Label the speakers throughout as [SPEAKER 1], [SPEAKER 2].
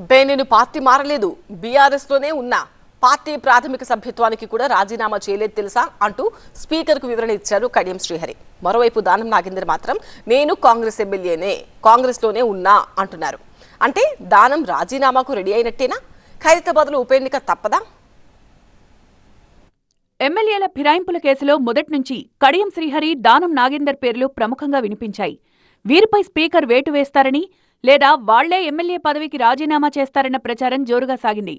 [SPEAKER 1] నేను పార్టీ మారలేదు, బీఆర్ఎస్ లోనే ఉన్నా, పార్టీ ప్రాథమిక సభ్యత్వానికి కూడా రాజీనామా చేయలేదు తెలుసా అంటూ స్పీకర్ కు వివరణ ఇచ్చారు కడియం శ్రీహరి. మరోవైపు దానం నాగేందర్ మాత్రం నేను కాంగ్రెస్ ఎమ్మెల్యేనే, కాంగ్రెస్ లోనే ఉన్నా అంటున్నారు. అంటే దానం రాజీనామాకు రెడీ అయినట్టేనా? ఖైరతాబాద్లో ఉప ఎన్నిక తప్పదా?
[SPEAKER 2] ఎమ్మెల్యేల ఫిరాయింపుల కేసులో మొదటి నుంచి కడియం శ్రీహరి, దానం నాగేందర్ పేర్లు ప్రముఖంగా వినిపించాయి. వీరిపై స్పీకర్ వేటు వేస్తారని లేదా వాళ్లే ఎమ్మెల్యే పదవికి రాజీనామా చేస్తారన్న ప్రచారం జోరుగా సాగింది.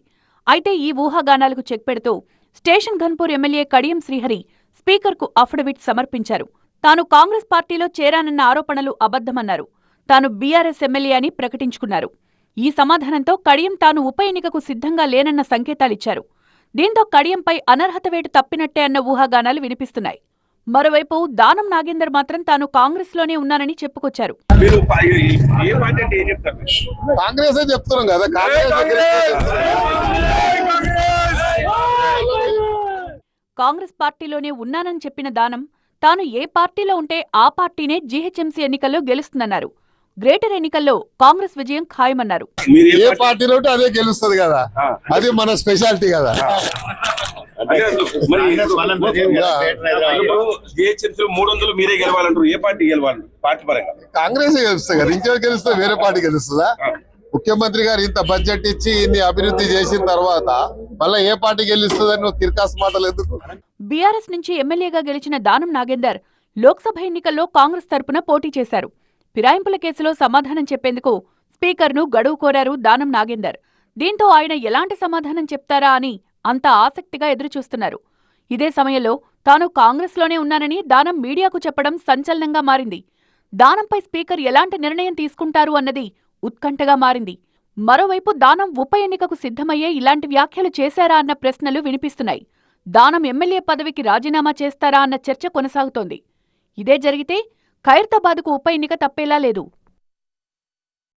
[SPEAKER 2] అయితే ఈ ఊహాగానాలకు చెక్ పెడుతూ స్టేషన్ ఘన్పూర్ ఎమ్మెల్యే కడియం శ్రీహరి స్పీకర్కు అఫిడవిట్ సమర్పించారు. తాను కాంగ్రెస్ పార్టీలో చేరానన్న ఆరోపణలు అబద్దమన్నారు. తాను బీఆర్ఎస్ ఎమ్మెల్యే అని ప్రకటించుకున్నారు. ఈ సమాధానంతో కడియం తాను ఉప ఎన్నికకు సిద్ధంగా లేనన్న సంకేతాలిచ్చారు. దీంతో కడియంపై అనర్హత వేటు తప్పినట్టే అన్న ఊహాగానాలు వినిపిస్తున్నాయి. మరోవైపు దానం నాగేందర్ మాత్రం తాను కాంగ్రెస్ లోనే ఉన్నానని చెప్పుకొచ్చారు. కాంగ్రెస్ పార్టీలోనే ఉన్నానని చెప్పిన దానం తాను ఏ పార్టీలో ఉంటే ఆ పార్టీనే జీహెచ్ఎంసీ ఎన్నికల్లో గెలుస్తుందన్నారు. గ్రేటర్ ఎన్నికల్లో కాంగ్రెస్ విజయం ఖాయమన్నారు.
[SPEAKER 3] ఏ పార్టీలో ఉంటే అదే గెలుస్తుంది కదా, అది మన స్పెషాలిటీ కదా.
[SPEAKER 4] మీరే గెలవాలంటారు, ఏ పార్టీ గెలవాలి? పార్టీ పరంగా
[SPEAKER 3] కాంగ్రెస్ గెలుస్తుంది కదా, ఇంకెవరు గెలుస్తుంది? వేరే పార్టీ గెలుస్తుందా? ముఖ్యమంత్రి గారు ఇంత బడ్జెట్ ఇచ్చి ఇన్ని అభివృద్ధి చేసిన తర్వాత మళ్ళీ ఏ పార్టీ గెలుస్తుందని నువ్వు తిరకాసు మాటలు ఎందుకు?
[SPEAKER 2] బీఆర్ఎస్ నుంచి ఎమ్మెల్యేగా గెలిచిన దానం నాగేందర్ లోక్సభ ఎన్నికల్లో కాంగ్రెస్ తరపున పోటీ చేశారు. ఫిరాయింపుల కేసులో సమాధానం చెప్పేందుకు స్పీకర్ను గడువు కోరారు దానం నాగేందర్. దీంతో ఆయన ఎలాంటి సమాధానం చెప్తారా అని అంత ఆసక్తిగా ఎదురుచూస్తున్నారు. ఇదే సమయంలో తాను కాంగ్రెస్లోనే ఉన్నానని దానం మీడియాకు చెప్పడం సంచలనంగా మారింది. దానంపై స్పీకర్ ఎలాంటి నిర్ణయం తీసుకుంటారు అన్నది ఉత్కంఠగా మారింది. మరోవైపు దానం ఉప ఎన్నికకు సిద్ధమయ్యే ఇలాంటి వ్యాఖ్యలు చేశారా అన్న ప్రశ్నలు వినిపిస్తున్నాయి. దానం ఎమ్మెల్యే పదవికి రాజీనామా చేస్తారా అన్న చర్చ కొనసాగుతోంది. ఇదే జరిగితే ఖైరతాబాద్కు ఉప ఎన్నిక తప్పేలా లేదు.